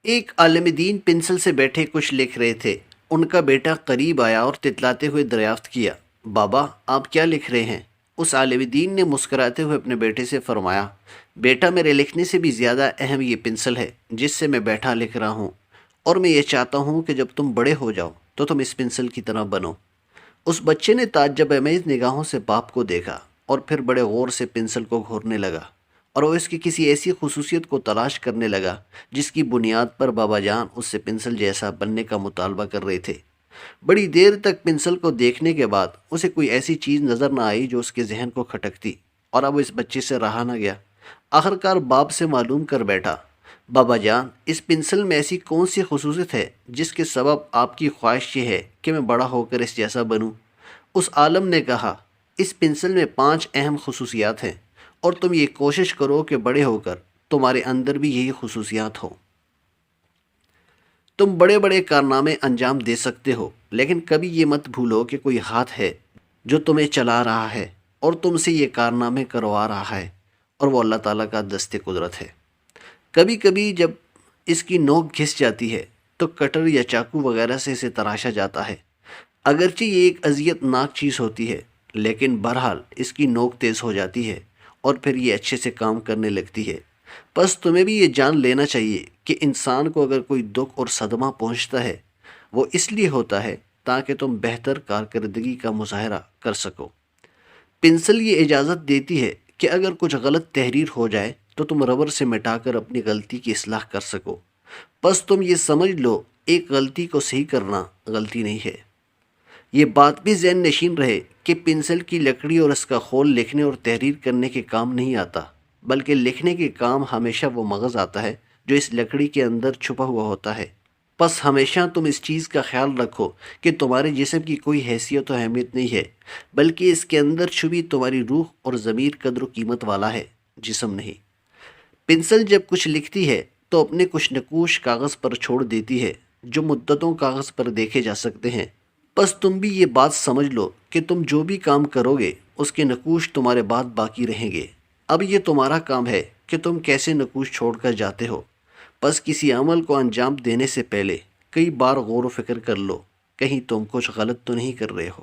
ایک عالم دین پنسل سے بیٹھے کچھ لکھ رہے تھے۔ ان کا بیٹا قریب آیا اور تتلاتے ہوئے دریافت کیا، بابا آپ کیا لکھ رہے ہیں؟ اس عالم دین نے مسکراتے ہوئے اپنے بیٹے سے فرمایا، بیٹا میرے لکھنے سے بھی زیادہ اہم یہ پنسل ہے جس سے میں بیٹھا لکھ رہا ہوں، اور میں یہ چاہتا ہوں کہ جب تم بڑے ہو جاؤ تو تم اس پنسل کی طرح بنو۔ اس بچے نے تعجب آمیز نگاہوں سے باپ کو دیکھا اور پھر بڑے غور سے پنسل کو گھورنے لگا، اور وہ اس کی کسی ایسی خصوصیت کو تلاش کرنے لگا جس کی بنیاد پر بابا جان اس سے پنسل جیسا بننے کا مطالبہ کر رہے تھے۔ بڑی دیر تک پنسل کو دیکھنے کے بعد اسے کوئی ایسی چیز نظر نہ آئی جو اس کے ذہن کو کھٹکتی، اور اب اس بچے سے رہا نہ گیا۔ آخرکار باپ سے معلوم کر بیٹھا، بابا جان اس پنسل میں ایسی کون سی خصوصیت ہے جس کے سبب آپ کی خواہش یہ ہے کہ میں بڑا ہو کر اس جیسا بنوں؟ اس عالم نے کہا، اس پنسل میں 5 اہم خصوصیات ہیں، اور تم یہ کوشش کرو کہ بڑے ہو کر تمہارے اندر بھی یہی خصوصیات ہوں۔ تم بڑے بڑے کارنامے انجام دے سکتے ہو، لیکن کبھی یہ مت بھولو کہ کوئی ہاتھ ہے جو تمہیں چلا رہا ہے اور تم سے یہ کارنامے کروا رہا ہے، اور وہ اللہ تعالیٰ کا دست قدرت ہے۔ کبھی کبھی جب اس کی نوک گھس جاتی ہے تو کٹر یا چاقو وغیرہ سے اسے تراشا جاتا ہے۔ اگرچہ یہ ایک اذیت ناک چیز ہوتی ہے، لیکن بہرحال اس کی نوک تیز ہو جاتی ہے اور پھر یہ اچھے سے کام کرنے لگتی ہے۔ بس تمہیں بھی یہ جان لینا چاہیے کہ انسان کو اگر کوئی دکھ اور صدمہ پہنچتا ہے وہ اس لیے ہوتا ہے تاکہ تم بہتر کارکردگی کا مظاہرہ کر سکو۔ پنسل یہ اجازت دیتی ہے کہ اگر کچھ غلط تحریر ہو جائے تو تم ربر سے مٹا کر اپنی غلطی کی اصلاح کر سکو۔ بس تم یہ سمجھ لو، ایک غلطی کو صحیح کرنا غلطی نہیں ہے۔ یہ بات بھی ذہن نشین رہے کہ پنسل کی لکڑی اور اس کا خول لکھنے اور تحریر کرنے کے کام نہیں آتا، بلکہ لکھنے کے کام ہمیشہ وہ مغز آتا ہے جو اس لکڑی کے اندر چھپا ہوا ہوتا ہے۔ بس ہمیشہ تم اس چیز کا خیال رکھو کہ تمہارے جسم کی کوئی حیثیت و اہمیت نہیں ہے، بلکہ اس کے اندر چھپی تمہاری روح اور ضمیر قدر و قیمت والا ہے، جسم نہیں۔ پنسل جب کچھ لکھتی ہے تو اپنے کچھ نقوش کاغذ پر چھوڑ دیتی ہے جو مدتوں کاغذ پر دیکھے جا سکتے ہیں۔ بس تم بھی یہ بات سمجھ لو کہ تم جو بھی کام کرو گے اس کے نقوش تمہارے بعد باقی رہیں گے۔ اب یہ تمہارا کام ہے کہ تم کیسے نقوش چھوڑ کر جاتے ہو۔ بس کسی عمل کو انجام دینے سے پہلے کئی بار غور و فکر کر لو، کہیں تم کچھ غلط تو نہیں کر رہے ہو۔